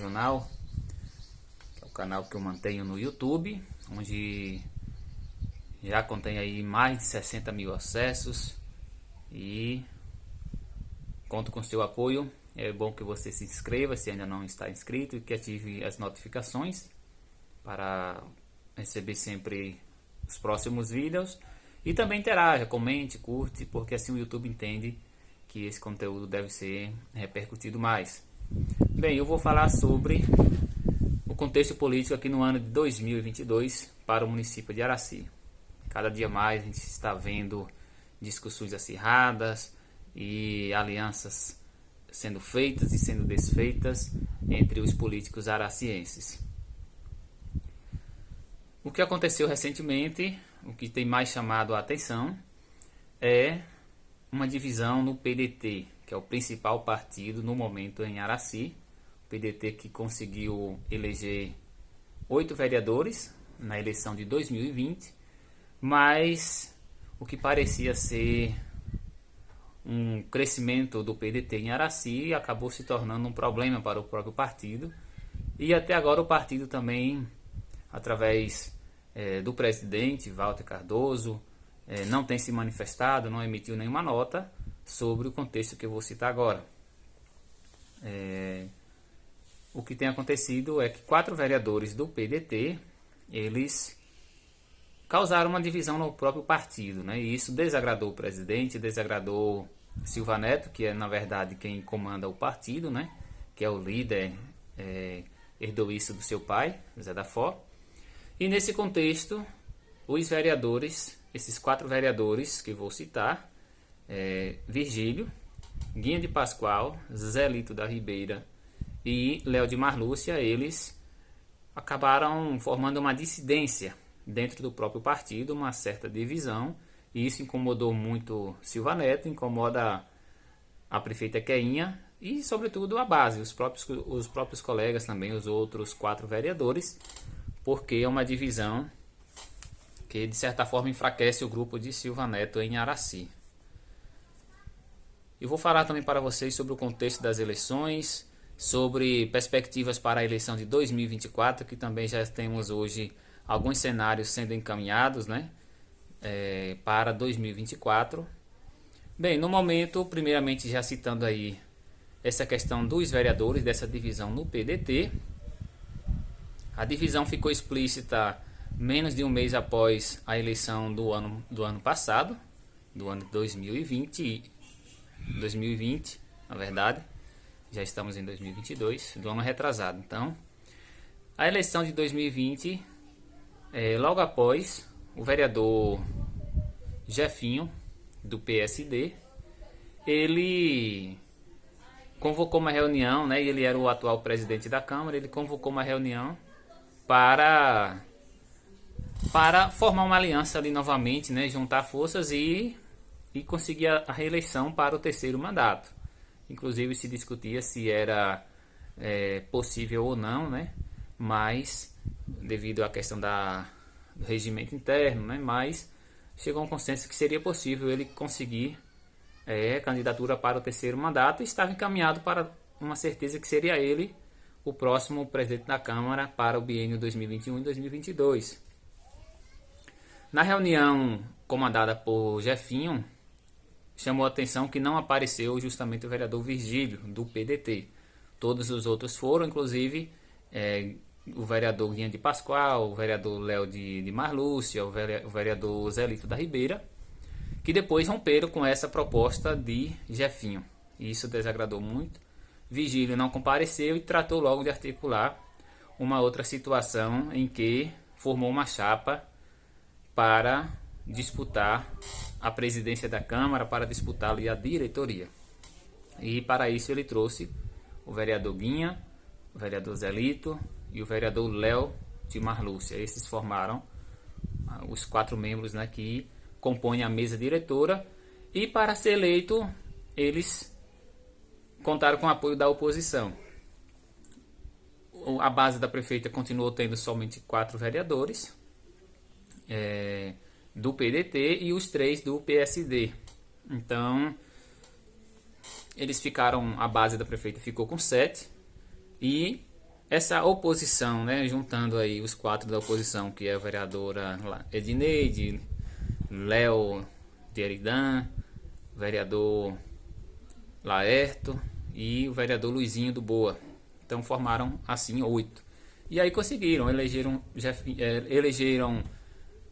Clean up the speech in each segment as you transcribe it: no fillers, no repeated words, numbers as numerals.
Jornal, que é o canal que eu mantenho no YouTube, onde já contém aí mais de 60 mil acessos e conto com seu apoio. É bom que você se inscreva se ainda não está inscrito e que ative as notificações para receber sempre os próximos vídeos. E também interaja, comente, curte, porque assim o YouTube entende que esse conteúdo deve ser repercutido mais. Bem, eu vou falar sobre o contexto político aqui no ano de 2022 para o município de Araci. Cada dia mais a gente está vendo discussões acirradas e alianças sendo feitas e sendo desfeitas entre os políticos aracienses. O que aconteceu recentemente, o que tem mais chamado a atenção, é uma divisão no PDT, que é o principal partido no momento em Araci. O PDT que conseguiu eleger 8 vereadores na eleição de 2020, mas o que parecia ser um crescimento do PDT em Araci acabou se tornando um problema para o próprio partido. E até agora o partido também, através do presidente Walter Cardoso, não tem se manifestado, não emitiu nenhuma nota sobre o contexto que eu vou citar agora. O que tem acontecido é que 4 vereadores do PDT, eles causaram uma divisão no próprio partido, né? E isso desagradou o presidente, desagradou Silva Neto, que é na verdade quem comanda o partido, né? Que é o líder herdoísta do seu pai, Zé da Fó. E nesse contexto, os vereadores, esses 4 vereadores que vou citar, Virgílio, Guinha de Pascoal, Zelito da Ribeira e Léo de Marlúcia, eles acabaram formando uma dissidência dentro do próprio partido, uma certa divisão, e isso incomodou muito Silva Neto, incomoda a prefeita Queinha e sobretudo a base, os próprios colegas também, os outros 4 vereadores, porque é uma divisão que de certa forma enfraquece o grupo de Silva Neto em Araci. Eu vou falar também para vocês sobre o contexto das eleições, sobre perspectivas para a eleição de 2024, que também já temos hoje alguns cenários sendo encaminhados, né, para 2024. Bem, no momento, primeiramente já citando aí essa questão dos vereadores, dessa divisão no PDT, a divisão ficou explícita menos de um mês após a eleição do ano passado, do ano 2020, na verdade, já estamos em 2022, do ano retrasado. Então, a eleição de 2020, logo após, o vereador Jefinho, do PSD, ele convocou uma reunião, né, e ele era o atual presidente da Câmara, ele convocou uma reunião para formar uma aliança ali novamente, né, juntar forças e conseguir a reeleição para o 3º mandato. Inclusive se discutia se era possível ou não, né, mas devido à questão do regimento interno, né, mas chegou a um consenso que seria possível ele conseguir candidatura para o 3º mandato e estava encaminhado para uma certeza que seria ele o próximo presidente da Câmara para o biênio 2021 e 2022. Na reunião comandada por Jefinho, chamou a atenção que não apareceu justamente o vereador Virgílio, do PDT. Todos os outros foram, inclusive o vereador Guinha de Pascoal, o vereador Léo de Marlúcia, o vereador Zelito da Ribeira, que depois romperam com essa proposta de Jefinho. E isso desagradou muito. Virgílio não compareceu e tratou logo de articular uma outra situação em que formou uma chapa para disputar a presidência da Câmara, para disputar ali a diretoria. E para isso ele trouxe o vereador Guinha, o vereador Zelito e o vereador Léo de Marlúcia. Esses formaram os 4 membros, né, que compõem a mesa diretora, e para ser eleito eles contaram com o apoio da oposição. A base da prefeita continuou tendo somente 4 vereadores do PDT e os 3 do PSD. Então, eles ficaram, a base da prefeita ficou com 7 e essa oposição, né, juntando aí os 4 da oposição, que é a vereadora Edneide, Léo Deridan, vereador Laerto e o vereador Luizinho do Boa. Então formaram assim 8. E aí conseguiram, elegeram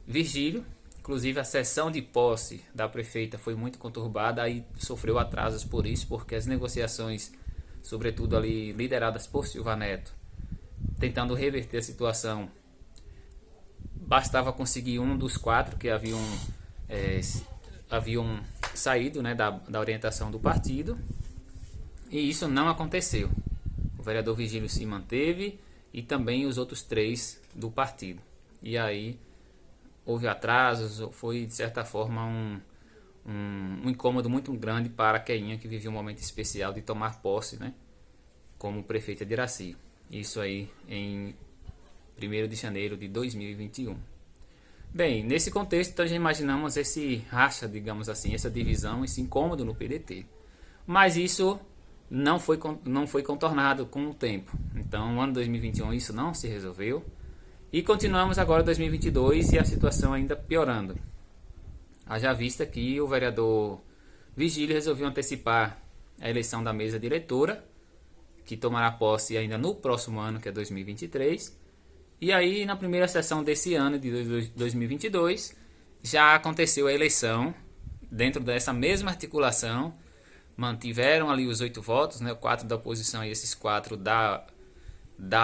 Virgílio. Inclusive a sessão de posse da prefeita foi muito conturbada, aí sofreu atrasos por isso, porque as negociações, sobretudo ali lideradas por Silva Neto, tentando reverter a situação, bastava conseguir um dos 4 que haviam saído, né, da orientação do partido, e isso não aconteceu. O vereador Virgílio se manteve e também os outros 3 do partido. E aí houve atrasos, foi de certa forma um incômodo muito grande para a Queinha, que vivia um momento especial de tomar posse, né, como prefeita de Iraci. Isso aí em 1º de janeiro de 2021. Bem, nesse contexto, então, já imaginamos esse racha, digamos assim, essa divisão, esse incômodo no PDT. Mas isso não foi contornado com o tempo. Então, no ano 2021 isso não se resolveu. E continuamos agora 2022 e a situação ainda piorando. Haja vista que o vereador Virgílio resolveu antecipar a eleição da mesa diretora, que tomará posse ainda no próximo ano, que é 2023. E aí, na primeira sessão desse ano, de 2022, já aconteceu a eleição. Dentro dessa mesma articulação, mantiveram ali os 8 votos, né, 4 da oposição e esses 4 da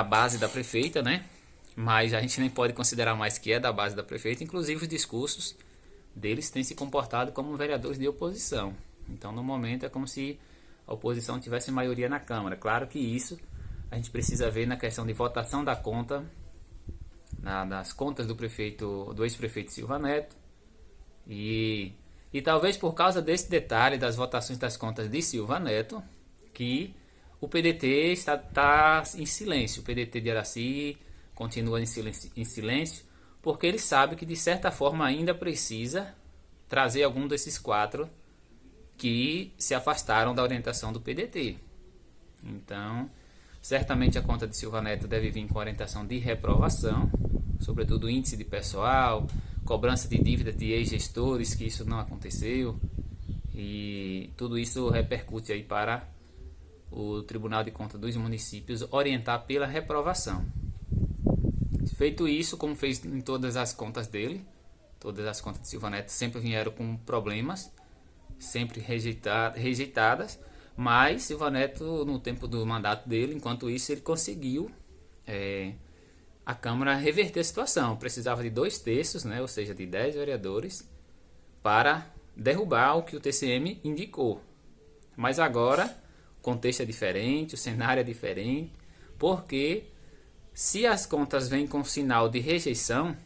base da prefeita, né? Mas a gente nem pode considerar mais que é da base da prefeita. Inclusive os discursos deles têm se comportado como vereadores de oposição. Então, no momento, é como se a oposição tivesse maioria na Câmara. Claro que isso a gente precisa ver na questão de votação da conta, das contas do ex-prefeito Silva Neto. E talvez por causa desse detalhe das votações das contas de Silva Neto, que o PDT está em silêncio. O PDT de Iraci continua em silêncio, porque ele sabe que de certa forma ainda precisa trazer algum desses 4 que se afastaram da orientação do PDT. Então, certamente a conta de Silva Neto deve vir com orientação de reprovação, sobretudo índice de pessoal, cobrança de dívidas de ex-gestores, que isso não aconteceu, e tudo isso repercute aí para o Tribunal de Contas dos Municípios orientar pela reprovação. Feito isso, como fez em todas as contas dele, todas as contas de Silva Neto sempre vieram com problemas, sempre rejeitadas, mas Silva Neto, no tempo do mandato dele, enquanto isso, ele conseguiu a Câmara reverter a situação. Precisava de 2/3, né, ou seja, de 10 vereadores, para derrubar o que o TCM indicou. Mas agora o contexto é diferente, o cenário é diferente, porque se as contas vêm com sinal de rejeição,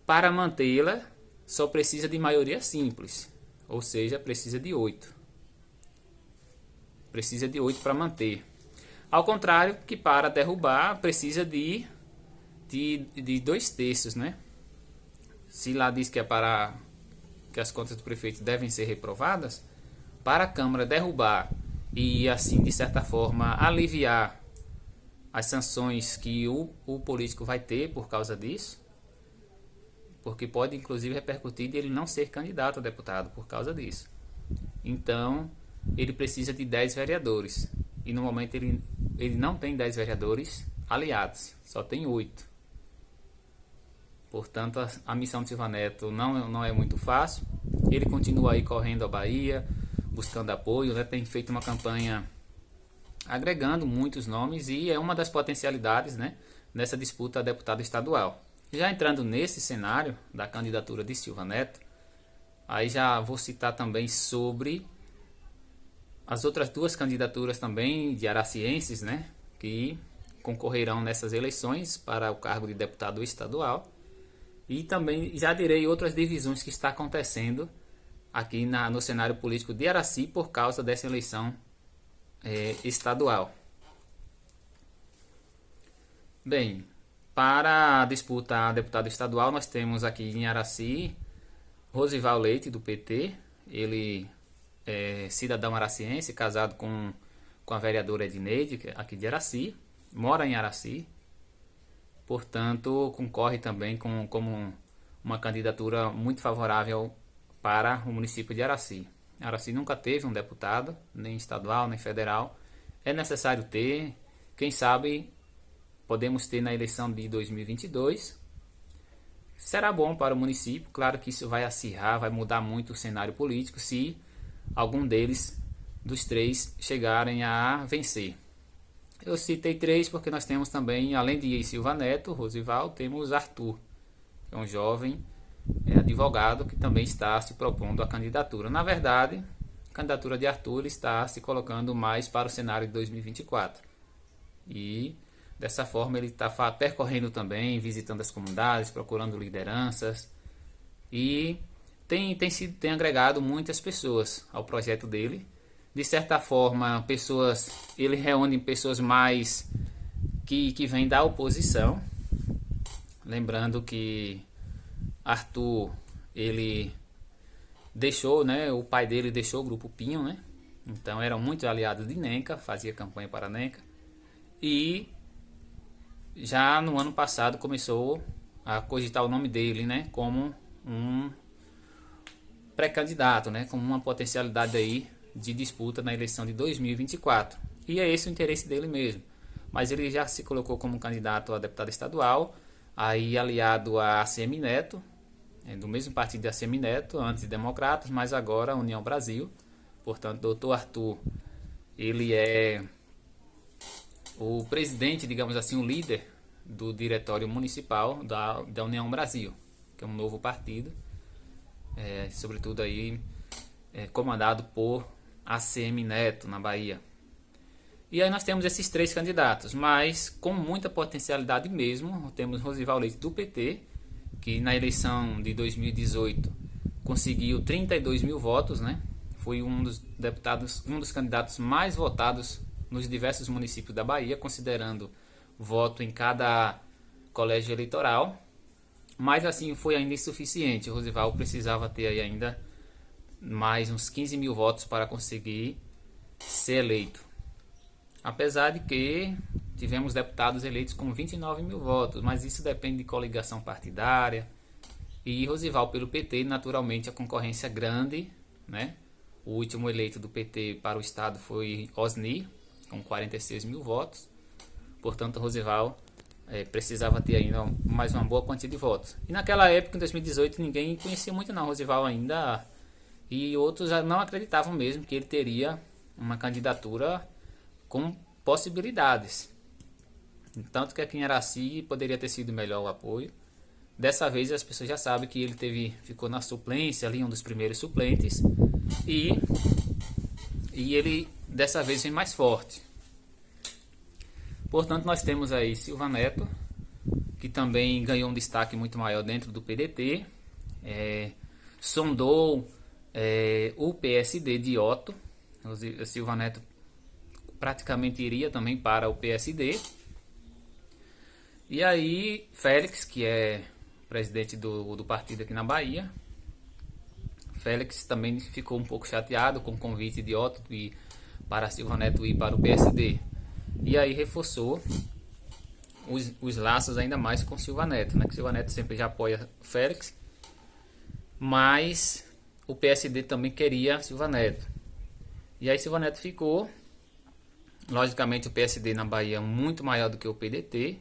para mantê-la só precisa de maioria simples, ou seja, precisa de 8. Precisa de 8 para manter. Ao contrário, que para derrubar precisa de 2/3, né? Se lá diz que é para que as contas do prefeito devem ser reprovadas, para a Câmara derrubar e assim, de certa forma, aliviar as sanções que o político vai ter por causa disso, porque pode inclusive repercutir de ele não ser candidato a deputado por causa disso. Então, ele precisa de 10 vereadores. E no momento ele não tem 10 vereadores aliados, só tem 8. Portanto, a missão de Silva Neto não é muito fácil. Ele continua aí correndo a Bahia, buscando apoio, né? Tem feito uma campanha agregando muitos nomes e é uma das potencialidades, né, nessa disputa a deputado estadual. Já entrando nesse cenário da candidatura de Silva Neto, aí já vou citar também sobre as outras 2 candidaturas também de aracienses, né, que concorrerão nessas eleições para o cargo de deputado estadual. E também já direi outras divisões que está acontecendo aqui no cenário político de Araci por causa dessa eleição estadual. Bem, para a disputa a deputado estadual, nós temos aqui em Araci Rosival Leite, do PT. Ele é cidadão araciense, casado com a vereadora Edneide, aqui de Araci. mora em Araci, portanto concorre também como uma candidatura muito favorável para o município de Araci. Araci nunca teve um deputado, nem estadual, nem federal. É necessário ter, quem sabe podemos ter na eleição de 2022. Será bom para o município, claro que isso vai acirrar, vai mudar muito o cenário político se algum dos três, chegarem a vencer. Eu citei três porque nós temos também, além de Silva Neto, Rosival, temos Arthur, que é um jovem advogado que também está se propondo a candidatura. Na verdade, a candidatura de Arthur está se colocando mais para o cenário de 2024. E dessa forma ele está percorrendo também, visitando as comunidades, procurando lideranças e tem agregado muitas pessoas ao projeto dele. De certa forma, ele reúne pessoas mais que vêm da oposição. Lembrando que Arthur, ele deixou, né, o pai dele deixou o Grupo Pinho, né? Então eram muito aliados de Nenca, fazia campanha para Nenca. E já no ano passado começou a cogitar o nome dele, né, como um pré-candidato, né, como uma potencialidade aí de disputa na eleição de 2024. E é esse o interesse dele mesmo. Mas ele já se colocou como candidato a deputado estadual, aí aliado a ACM Neto, do mesmo partido de ACM Neto, antes Democratas, mas agora União Brasil. Portanto, doutor Arthur, ele é o presidente, digamos assim, o líder do diretório municipal da União Brasil, que é um novo partido, sobretudo aí comandado por ACM Neto, na Bahia. E aí nós temos esses três candidatos, mas com muita potencialidade mesmo. Temos Rosival Leite do PT, que na eleição de 2018 conseguiu 32 mil votos, né? Foi um dos candidatos mais votados nos diversos municípios da Bahia, considerando voto em cada colégio eleitoral. Mas assim foi ainda insuficiente. O Rosival precisava ter aí ainda mais uns 15 mil votos para conseguir ser eleito. Apesar de que tivemos deputados eleitos com 29 mil votos, mas isso depende de coligação partidária. E Rosival pelo PT, naturalmente a concorrência é grande, né? O último eleito do PT para o estado foi Osni, com 46 mil votos. Portanto, Rosival precisava ter ainda mais uma boa quantia de votos. E naquela época, em 2018, ninguém conhecia muito não Rosival ainda. E outros não acreditavam mesmo que ele teria uma candidatura com possibilidades. Tanto que aqui em Araci poderia ter sido melhor o apoio. Dessa vez as pessoas já sabem que ele ficou na suplência, ali um dos primeiros suplentes. E ele dessa vez vem mais forte. Portanto, nós temos aí Silva Neto, que também ganhou um destaque muito maior dentro do PDT. Sondou o PSD de Otto. O Silva Neto praticamente iria também para o PSD. E aí Félix, que é presidente do partido aqui na Bahia, Félix também ficou um pouco chateado com o convite de Otto para Silva Neto ir para o PSD. E aí reforçou os laços ainda mais com Silva Neto, né? Que Silva Neto sempre já apoia Félix, mas o PSD também queria Silva Neto. E aí Silva Neto ficou. Logicamente o PSD na Bahia é muito maior do que o PDT,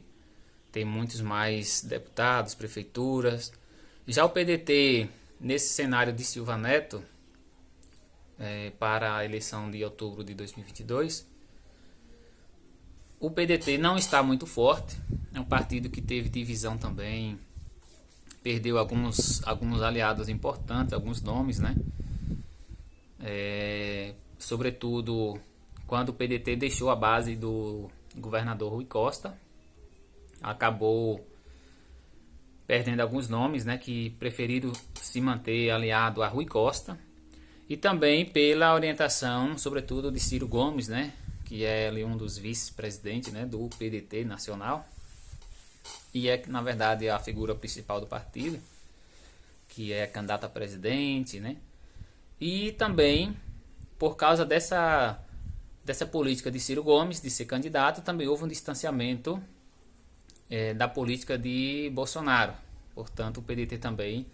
tem muitos mais deputados, prefeituras. Já o PDT, nesse cenário de Silva Neto, para a eleição de outubro de 2022, o PDT não está muito forte, é um partido que teve divisão também, perdeu alguns aliados importantes, alguns nomes, né? Sobretudo quando o PDT deixou a base do governador Rui Costa, acabou perdendo alguns nomes, né, que preferiram se manter aliado a Rui Costa, e também pela orientação, sobretudo, de Ciro Gomes, né, que é ali um dos vice-presidentes, né, do PDT nacional, e na verdade a figura principal do partido, que é candidato a presidente, né, e também por causa dessa dessa política de Ciro Gomes de ser candidato, também houve um distanciamento da política de Bolsonaro. Portanto, o PDT também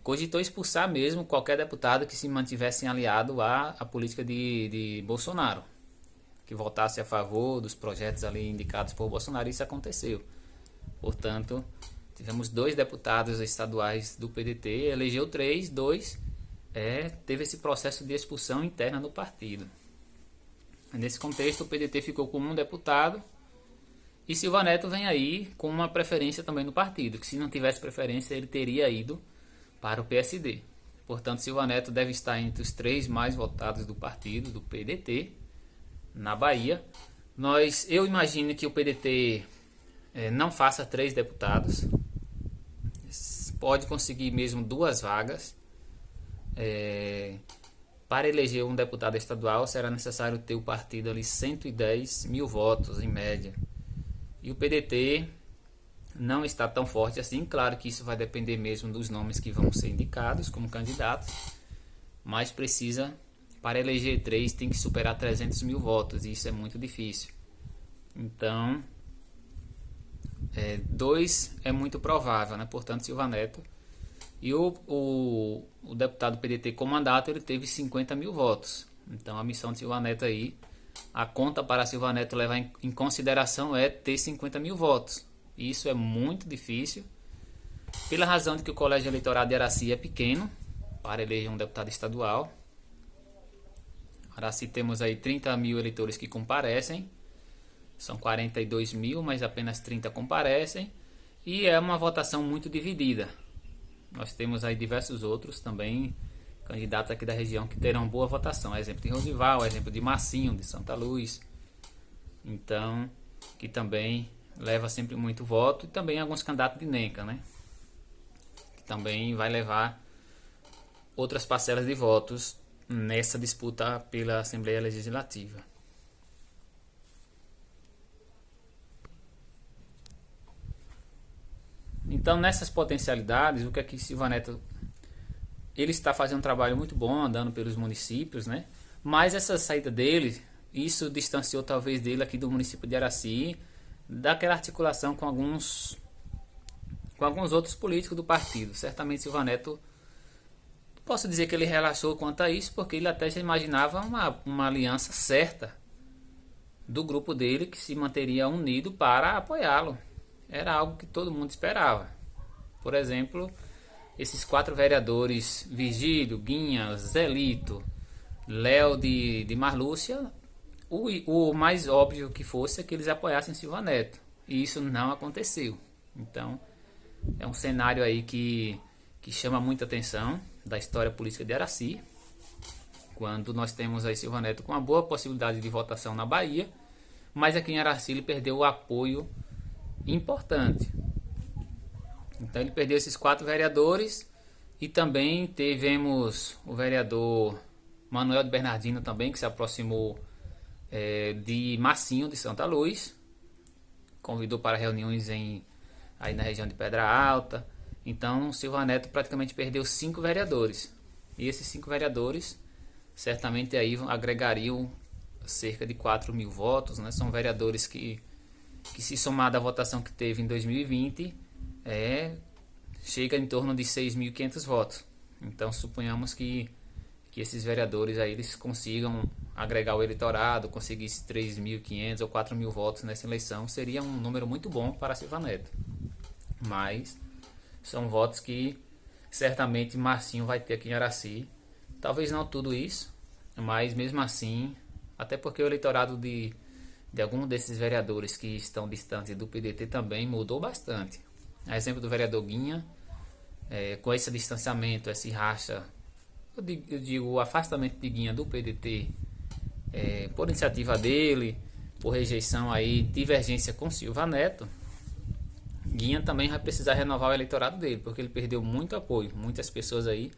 cogitou expulsar mesmo qualquer deputado que se mantivesse aliado à política de Bolsonaro, que votasse a favor dos projetos ali indicados por Bolsonaro. Isso aconteceu. Portanto, tivemos 2 deputados estaduais do PDT, elegeu 3, 2 teve esse processo de expulsão interna no partido. Nesse contexto, o PDT ficou com 1 deputado e Silva Neto vem aí com uma preferência também no partido, que se não tivesse preferência ele teria ido para o PSD. Portanto, Silva Neto deve estar entre os 3 mais votados do partido, do PDT, na Bahia. Eu imagino que o PDT não faça 3 deputados, pode conseguir mesmo 2 vagas. Para eleger um deputado estadual será necessário ter o partido ali 110 mil votos em média, e o PDT não está tão forte assim. Claro que isso vai depender mesmo dos nomes que vão ser indicados como candidatos, mas para eleger 3 tem que superar 300 mil votos, e isso é muito difícil. Então 2 é muito provável, né? Portanto, Silva Neto. E o deputado PDT com mandato, ele teve 50 mil votos. Então a missão de Silva Neto aí, a conta para Silva Neto levar em consideração é ter 50 mil votos. E isso é muito difícil, pela razão de que o colégio eleitoral de Araci é pequeno para eleger um deputado estadual. Araci temos aí 30 mil eleitores que comparecem, são 42 mil, mas apenas 30 comparecem, e é uma votação muito dividida. Nós temos aí diversos outros também, candidatos aqui da região, que terão boa votação. Exemplo de Rosival, exemplo de Marcinho, de Santa Luz. Então, que também leva sempre muito voto. E também alguns candidatos de NECA, né? Que também vai levar outras parcelas de votos nessa disputa pela Assembleia Legislativa. Então, nessas potencialidades, o que é que Silva Neto, ele está fazendo um trabalho muito bom, andando pelos municípios, né? Mas essa saída dele, isso distanciou talvez dele aqui do município de Araci, daquela articulação com alguns outros políticos do partido. Certamente Silva Neto, posso dizer que ele relaxou quanto a isso, porque ele até já imaginava uma aliança certa do grupo dele, que se manteria unido para apoiá-lo. Era algo que todo mundo esperava. Por exemplo, esses 4 vereadores, Virgílio, Guinha, Zelito, Léo de Marlúcia, o mais óbvio que fosse é que eles apoiassem Silva Neto. E isso não aconteceu. Então, é um cenário aí que chama muita atenção da história política de Araci, quando nós temos aí Silva Neto com uma boa possibilidade de votação na Bahia, mas aqui em Araci ele perdeu o apoio importante. Então ele perdeu esses 4 vereadores, e também tivemos o vereador Manuel de Bernardino também, que se aproximou de Marcinho de Santa Luz, convidou para reuniões aí na região de Pedra Alta. Então Silva Neto praticamente perdeu 5 vereadores, e esses 5 vereadores certamente aí agregariam cerca de 4 mil votos, né? São vereadores que se somar da votação que teve em 2020, chega em torno de 6.500 votos. Então suponhamos que esses vereadores aí eles consigam agregar o eleitorado, conseguir 3.500 ou 4.000 votos nessa eleição, seria um número muito bom para Silva Neto. Mas são votos que certamente Marcinho vai ter aqui em Araci. Talvez não tudo isso, mas mesmo assim, até porque o eleitorado de algum desses vereadores que estão distantes do PDT também mudou bastante. A exemplo do vereador Guinha, com esse distanciamento, esse racha, eu digo o afastamento de Guinha do PDT, por iniciativa dele, por rejeição aí, divergência com Silva Neto, Guinha também vai precisar renovar o eleitorado dele, porque ele perdeu muito apoio, muitas pessoas aí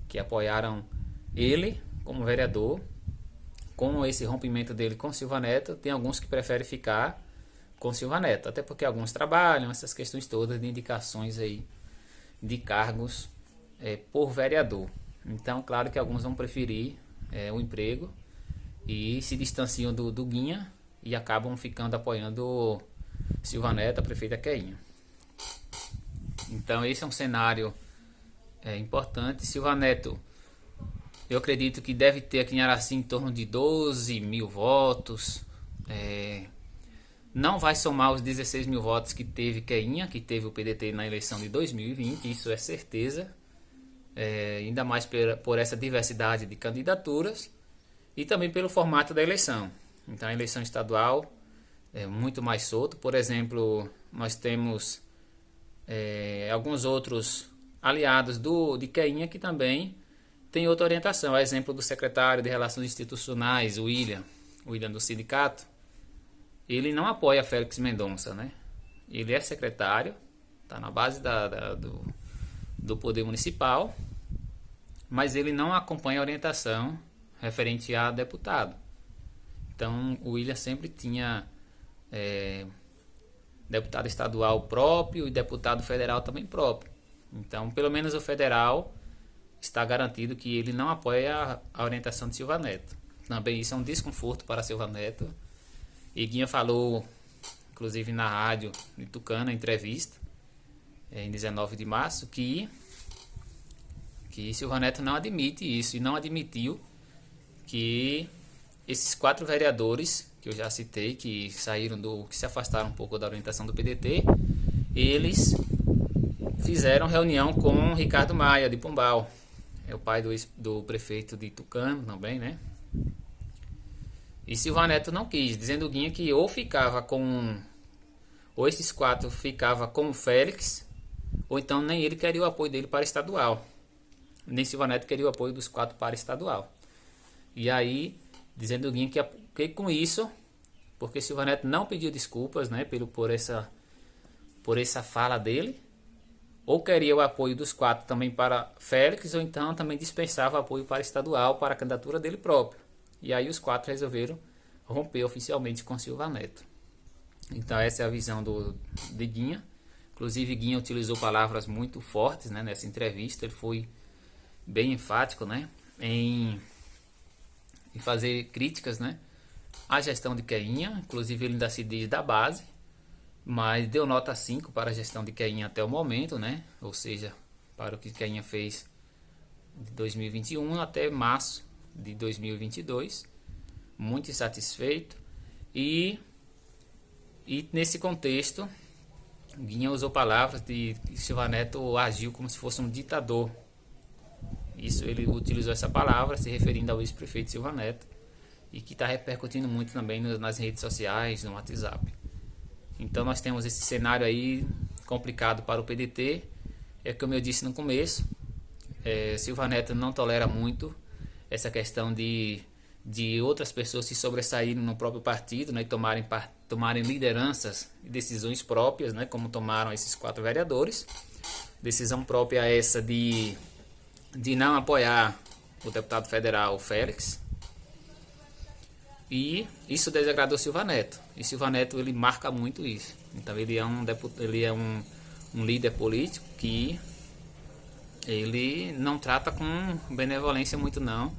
que apoiaram ele como vereador. Com esse rompimento dele com Silva Neto, tem alguns que preferem ficar com Silva Neto, até porque alguns trabalham, essas questões todas de indicações aí de cargos por vereador. Então, claro que alguns vão preferir o emprego e se distanciam do Guinha e acabam ficando apoiando Silva Neto, a prefeita Queinha. Então esse é um cenário importante. Silva Neto, eu acredito que deve ter aqui em Araci em torno de 12 mil votos. Não vai somar os 16 mil votos que teve Queinha, que teve o PDT na eleição de 2020, isso é certeza. Ainda mais por essa diversidade de candidaturas e também pelo formato da eleição. Então a eleição estadual é muito mais solto. Por exemplo, nós temos alguns outros aliados de Queinha que também tem outra orientação. A exemplo do secretário de Relações Institucionais, o William do sindicato. Ele não apoia Félix Mendonça, né? Ele é secretário, está na base do poder municipal, mas ele não acompanha a orientação referente a deputado. Então o William sempre tinha deputado estadual próprio e deputado federal também próprio. Então pelo menos o federal está garantido que ele não apoia a orientação de Silva Neto. Também isso é um desconforto para Silva Neto. E Guinha falou, inclusive na rádio de Tucano, em entrevista, em 19 de março, que Silva Neto não admite isso e não admitiu que esses 4 vereadores que eu já citei, que se afastaram um pouco da orientação do PDT, eles fizeram reunião com Ricardo Maia de Pombal, é o pai do prefeito de Tucano também, né? E Silva Neto não quis, dizendo Guinha que ou esses 4 ficava com o Félix, ou então nem ele queria o apoio dele para estadual. Nem Silva Neto queria o apoio dos 4 para estadual. E aí, dizendo Guinha que com isso, porque Silva Neto não pediu desculpas, né, por essa fala dele, ou queria o apoio dos 4 também para Félix, ou então também dispensava apoio para estadual, para a candidatura dele próprio. E aí os 4 resolveram romper oficialmente com Silva Neto. Então essa é a visão de Guinha. Inclusive Guinha utilizou palavras muito fortes, né, nessa entrevista. Ele foi bem enfático, né, em fazer críticas, né, à gestão de Queinha. Inclusive ele ainda se diz da base, mas deu nota 5 para a gestão de Queinha até o momento, né, ou seja, para o que Queinha fez de 2021 até março de 2022, muito insatisfeito, e nesse contexto Guinha usou palavras de que Silva Neto agiu como se fosse um ditador. Isso, ele utilizou essa palavra se referindo ao ex-prefeito Silva Neto, e que está repercutindo muito também nas redes sociais, no WhatsApp. Então nós temos esse cenário aí complicado para o PDT. Como eu disse no começo, Silva Neto não tolera muito essa questão de outras pessoas se sobressaírem no próprio partido, né, e tomarem lideranças e decisões próprias, né, como tomaram esses 4 vereadores. Decisão própria essa de não apoiar o deputado federal Félix. E isso desagradou Silva Neto. E Silva Neto, ele marca muito isso. Então ele é um líder político que ele não trata com benevolência muito não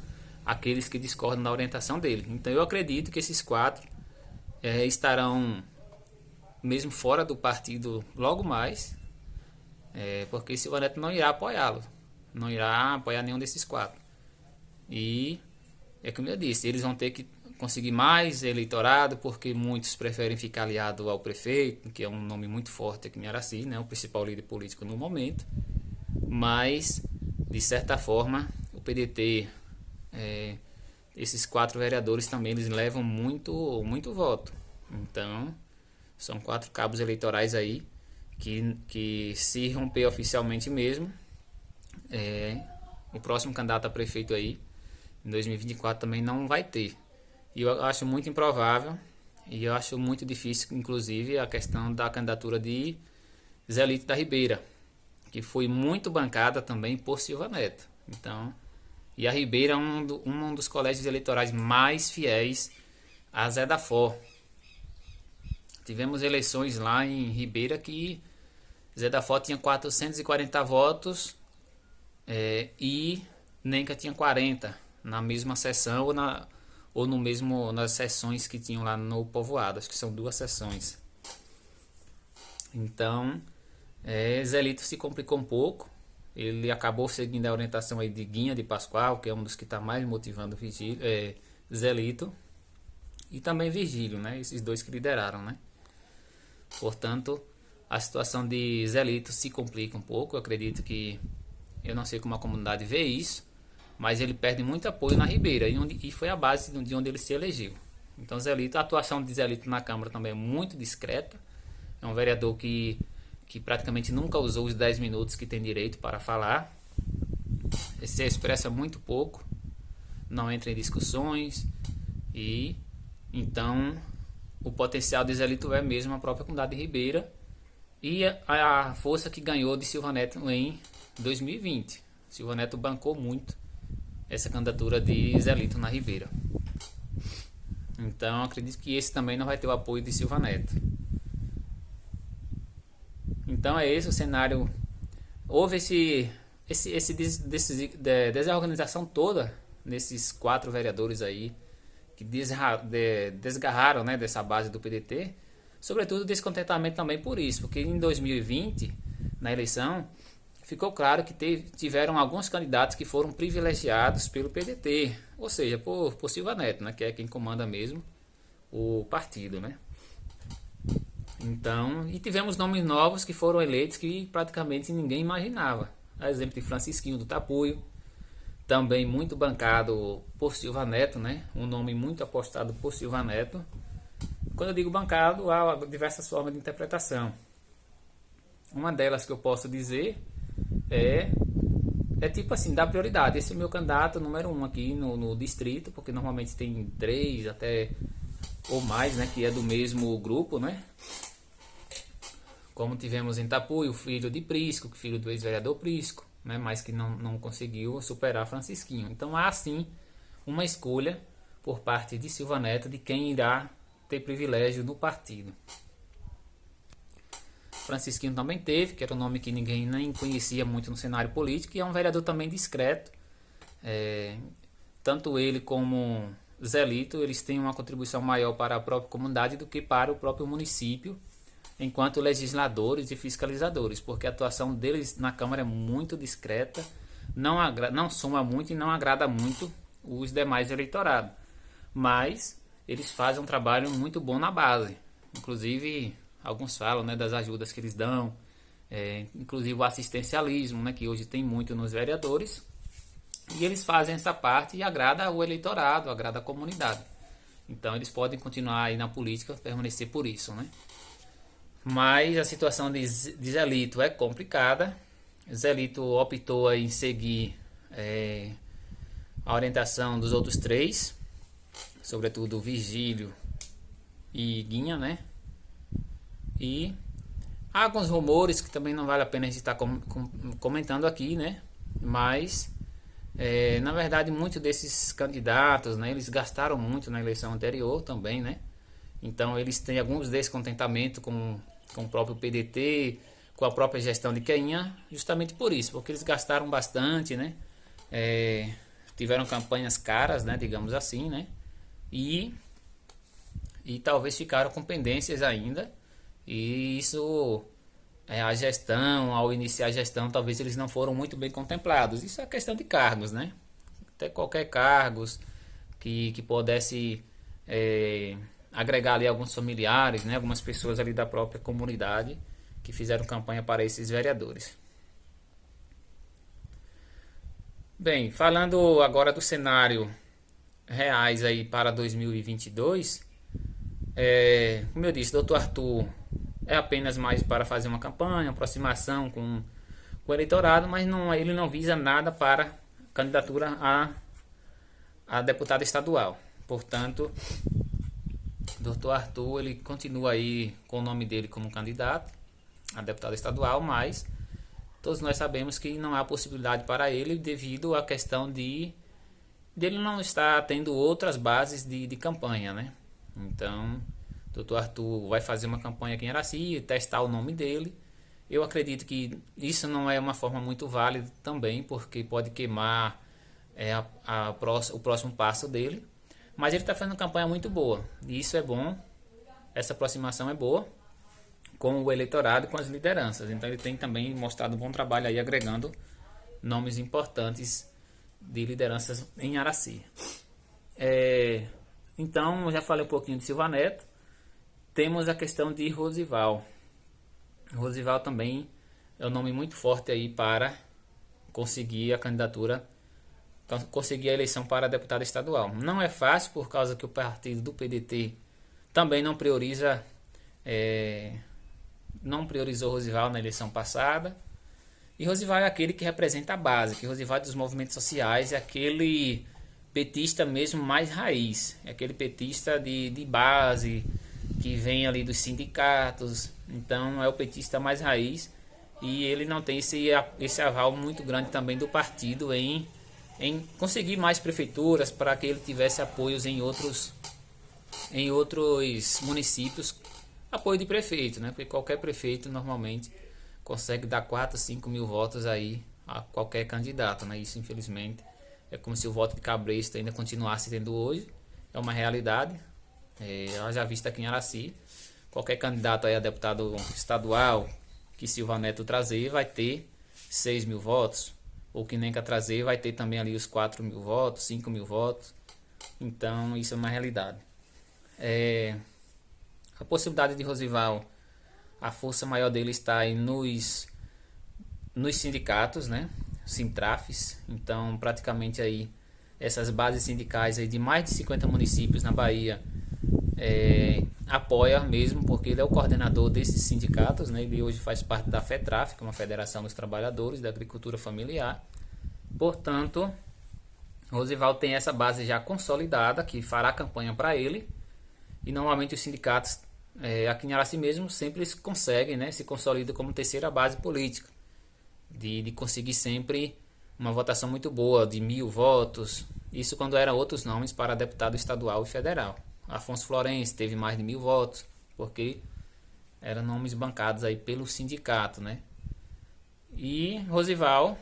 aqueles que discordam da orientação dele. Então eu acredito que esses 4 estarão mesmo fora do partido logo mais, porque Silva Neto não irá apoiá-lo, não irá apoiar nenhum desses 4. E como eu disse, eles vão ter que conseguir mais eleitorado, porque muitos preferem ficar aliado ao prefeito, que é um nome muito forte aqui em Araci, né, o principal líder político no momento. Mas, de certa forma, o PDT, esses 4 vereadores também eles levam muito voto. Então, são 4 cabos eleitorais aí que se romper oficialmente mesmo, o próximo candidato a prefeito aí, em 2024 também não vai ter. E eu acho muito improvável, e eu acho muito difícil, inclusive, a questão da candidatura de Zelito da Ribeira, que foi muito bancada também por Silva Neto. Então, e a Ribeira é um dos colégios eleitorais mais fiéis a Zé da Fó. Tivemos eleições lá em Ribeira que Zé da Fó tinha 440 votos e Nenca tinha 40 na mesma sessão ou no mesmo nas sessões que tinham lá no povoado, acho que são 2 sessões. Então, Zelito se complicou um pouco. Ele acabou seguindo a orientação aí de Guinha de Pascoal, que é um dos que está mais motivando Zelito, e também Virgílio, né? Esses dois que lideraram, né? Portanto, a situação de Zelito se complica um pouco. Eu acredito que, eu não sei como a comunidade vê isso, mas ele perde muito apoio na Ribeira, e foi a base de onde ele se elegeu. Então, Zelito, a atuação de Zelito na Câmara também é muito discreta. É um vereador que praticamente nunca usou os 10 minutos que tem direito para falar. Ele se expressa muito pouco, não entra em discussões, e então o potencial de Zelito é mesmo a própria comunidade de Ribeira e a força que ganhou de Silva Neto em 2020. Silva Neto bancou muito essa candidatura de Zelito na Ribeira. Então acredito que esse também não vai ter o apoio de Silva Neto. Então é esse o cenário. Houve desorganização toda nesses 4 vereadores aí que desgarraram, né, dessa base do PDT. Sobretudo descontentamento também por isso, porque em 2020, na eleição, ficou claro que tiveram alguns candidatos que foram privilegiados pelo PDT, ou seja, por Silva Neto, né, que é quem comanda mesmo o partido, né? Então, e tivemos nomes novos que foram eleitos que praticamente ninguém imaginava. A exemplo de Francisquinho do Tapuio, também muito bancado por Silva Neto, né? Um nome muito apostado por Silva Neto. Quando eu digo bancado, há diversas formas de interpretação. Uma delas que eu posso dizer é tipo assim, dar prioridade. Esse é o meu candidato número 1 aqui no distrito, porque normalmente tem 3 até ou mais, né, que é do mesmo grupo, né? Como tivemos em Itapuí, o filho de Prisco, filho do ex-vereador Prisco, né, mas que não conseguiu superar Francisquinho. Então há sim uma escolha por parte de Silva Neto de quem irá ter privilégio no partido. Francisquinho também teve, que era um nome que ninguém nem conhecia muito no cenário político, e é um vereador também discreto. Tanto ele como Zelito, eles têm uma contribuição maior para a própria comunidade do que para o próprio município, enquanto legisladores e fiscalizadores, porque a atuação deles na Câmara é muito discreta, não soma muito e não agrada muito os demais eleitorados, mas eles fazem um trabalho muito bom na base. Inclusive, alguns falam, né, das ajudas que eles dão, inclusive o assistencialismo, né, que hoje tem muito nos vereadores, e eles fazem essa parte e agrada o eleitorado, agrada a comunidade. Então eles podem continuar aí na política, permanecer por isso, né? Mas a situação de Zelito é complicada. Zelito optou em seguir a orientação dos outros 3, sobretudo Virgílio e Guinha, né? E há alguns rumores que também não vale a pena a gente estar comentando aqui, né? Mas na verdade muitos desses candidatos, né, eles gastaram muito na eleição anterior também, né? Então eles têm alguns descontentamento com o próprio PDT, com a própria gestão de Queinha, justamente por isso, porque eles gastaram bastante, né? Tiveram campanhas caras, né, digamos assim, né? E talvez ficaram com pendências ainda, e isso, a gestão, ao iniciar a gestão, talvez eles não foram muito bem contemplados. Isso é questão de cargos, né? Até qualquer cargos que pudesse agregar ali alguns familiares, né? Algumas pessoas ali da própria comunidade que fizeram campanha para esses vereadores. Bem, falando agora do cenário reais aí para 2022, como eu disse, Dr. Arthur é apenas mais para fazer uma campanha, aproximação com o eleitorado, mas ele não visa nada para candidatura a deputado estadual. Portanto, Dr. Arthur ele continua aí com o nome dele como candidato a deputado estadual, mas todos nós sabemos que não há possibilidade para ele devido à questão de ele não estar tendo outras bases de campanha, né? Então, Dr. Arthur vai fazer uma campanha aqui em Araci, testar o nome dele. Eu acredito que isso não é uma forma muito válida também, porque pode queimar o próximo passo dele. Mas ele está fazendo uma campanha muito boa. E isso é bom. Essa aproximação é boa com o eleitorado e com as lideranças. Então ele tem também mostrado um bom trabalho aí, agregando nomes importantes de lideranças em Araci. Então, eu já falei um pouquinho de Silva Neto. Temos a questão de Rosival. Rosival também é um nome muito forte aí para conseguir a candidatura, conseguir a eleição para deputado estadual. Não é fácil, por causa que o partido do PDT também não priorizou Rosival na eleição passada. E Rosival é aquele que representa a base, que Rosival é dos movimentos sociais, é aquele petista mesmo mais raiz, é aquele petista de base, que vem ali dos sindicatos. Então é o petista mais raiz, e ele não tem esse aval muito grande também do partido em conseguir mais prefeituras, para que ele tivesse apoios em outros municípios, apoio de prefeito, né? Porque qualquer prefeito normalmente consegue dar 4, 5 mil votos aí a qualquer candidato, né? Isso, infelizmente, é como se o voto de cabresto ainda continuasse tendo hoje. É uma realidade. Já vista aqui em Araci, qualquer candidato aí a deputado estadual que Silva Neto trazer vai ter 6 mil votos, ou que Nenca trazer vai ter também ali os 4 mil votos, 5 mil votos. Então isso é uma realidade. A possibilidade de Rosival, a força maior dele está aí nos sindicatos, né? Sintrafes. Então praticamente aí essas bases sindicais aí de mais de 50 municípios na Bahia apoia mesmo, porque ele é o coordenador desses sindicatos, né? Ele hoje faz parte da FETRAF, que é uma Federação dos Trabalhadores da Agricultura Familiar. Portanto, Rosival tem essa base já consolidada, que fará campanha para ele, e normalmente os sindicatos aqui em Araci mesmo sempre conseguem, né, se consolidam como terceira base política, de conseguir sempre uma votação muito boa, de 1.000 votos, isso quando eram outros nomes para deputado estadual e federal. Afonso Florencio teve mais de 1.000 votos, porque eram nomes bancados aí pelo sindicato, né? E Rosival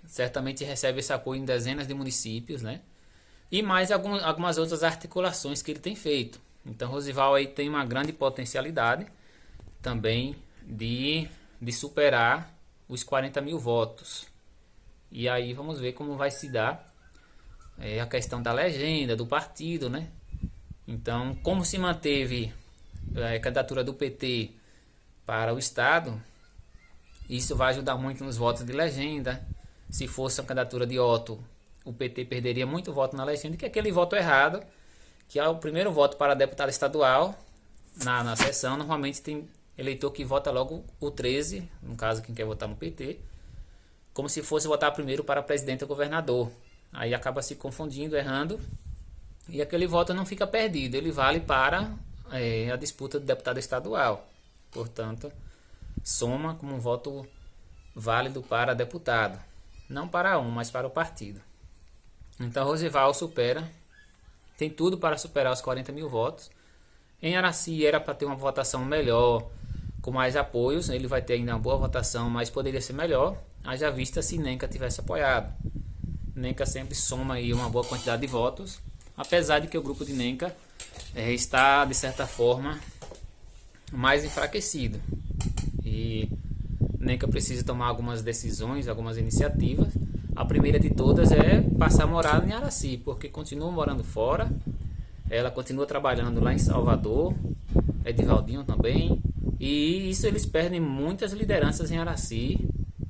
certamente recebe esse apoio em dezenas de municípios, né? E mais algumas outras articulações que ele tem feito. Então Rosival aí tem uma grande potencialidade também de superar os 40 mil votos. E aí vamos ver como vai se dar a questão da legenda do partido, né? Então, como se manteve a candidatura do PT para o estado, isso vai ajudar muito nos votos de legenda. Se fosse a candidatura de Otto, o PT perderia muito voto na legenda, que é aquele voto errado, que é o primeiro voto para deputado estadual na sessão. Normalmente tem eleitor que vota logo o 13, no caso quem quer votar no PT, como se fosse votar primeiro para presidente ou governador. Aí acaba se confundindo, errando, e aquele voto não fica perdido, ele vale para a disputa do deputado estadual. Portanto, soma como um voto válido para deputado, não para mas para o partido. Então Rosival tem tudo para superar os 40 mil votos. Em Araci era para ter uma votação melhor, com mais apoios. Ele vai ter ainda uma boa votação, mas poderia ser melhor, haja vista se Nenca tivesse apoiado. Nenca sempre soma aí uma boa quantidade de votos, apesar de que o grupo de Nenca está, de certa forma, mais enfraquecido. E Nenca precisa tomar algumas decisões, algumas iniciativas. A primeira de todas é passar a morar em Araci, porque continua morando fora. Ela continua trabalhando lá em Salvador, Edivaldinho também. E isso eles perdem muitas lideranças em Araci,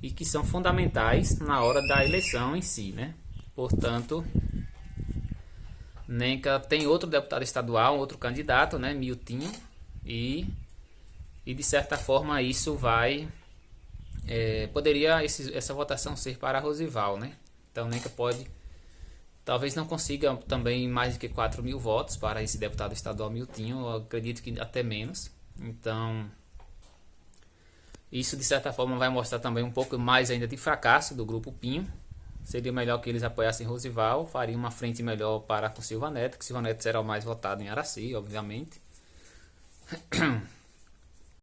e que são fundamentais na hora da eleição em si, né? Portanto, Nenca tem outro deputado estadual, outro candidato, né, Miltinho, e de certa forma isso vai poderia essa votação ser para Rosival, né? Então Nenca talvez não consiga também mais do que 4 mil votos para esse deputado estadual Miltinho, eu acredito que até menos. Então isso de certa forma vai mostrar também um pouco mais ainda de fracasso do grupo Pinho. Seria melhor que eles apoiassem Rosival, faria uma frente melhor para com Silva Neto, que Silva Neto será o mais votado em Araci, obviamente.